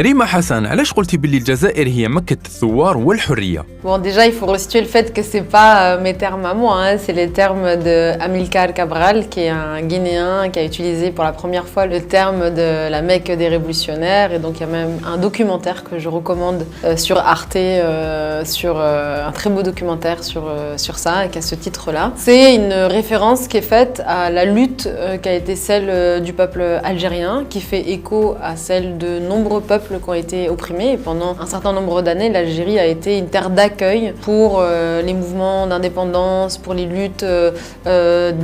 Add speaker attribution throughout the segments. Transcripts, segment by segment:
Speaker 1: ريما حسن، علاش قلتي باللي الجزائر هي مكة الثوار والحرية؟
Speaker 2: Bon, déjà, il faut resituer le fait que c'est pas mes termes à moi, hein, c'est les termes de Amilcar Cabral, qui est un Guinéen qui a utilisé pour la première fois le terme de la Mecque des révolutionnaires. Et donc, il y a même un documentaire que je recommande sur Arte, un très beau documentaire sur ça, qui a ce titre-là. C'est une référence qui est faite à la lutte qui a été celle du peuple algérien, qui fait écho à celle de nombreux peuples qui ont été opprimés. Et pendant un certain nombre d'années, l'Algérie a été une terre d'accueil pour les mouvements d'indépendance, pour les luttes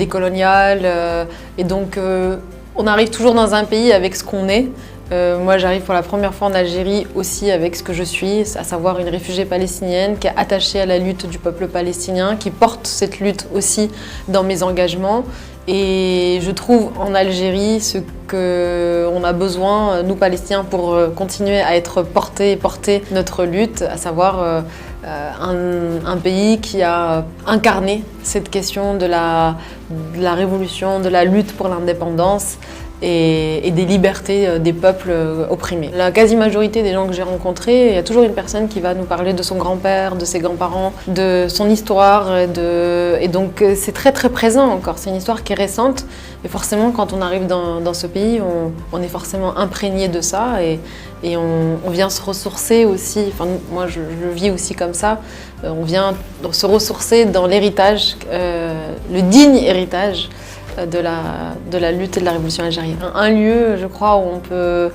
Speaker 2: décoloniales. Et donc, on arrive toujours dans un pays avec ce qu'on est. Moi, j'arrive pour la première fois en Algérie aussi avec ce que je suis, à savoir une réfugiée palestinienne qui est attachée à la lutte du peuple palestinien, qui porte cette lutte aussi dans mes engagements. Et je trouve en Algérie ce qu'on a besoin, nous Palestiniens, pour continuer à être porter notre lutte, à savoir un pays qui a incarné cette question de la révolution, de la lutte pour l'indépendance et des libertés des peuples opprimés. La quasi-majorité des gens que j'ai rencontrés, il y a toujours une personne qui va nous parler de son grand-père, de ses grands-parents, de son histoire. Et donc c'est très très présent encore, c'est une histoire qui est récente. Et forcément, quand on arrive dans ce pays, on est forcément imprégné de ça et on vient se ressourcer aussi. Enfin, moi, je vis aussi comme ça. On vient se ressourcer dans l'héritage, le digne héritage de la lutte et de la révolution algérienne. Un lieu, je crois, où on peut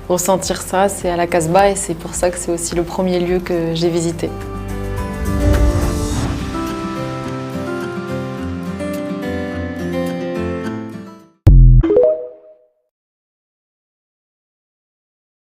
Speaker 2: ressentir ça, c'est à la Casbah, et c'est pour ça que c'est aussi le premier lieu que j'ai visité.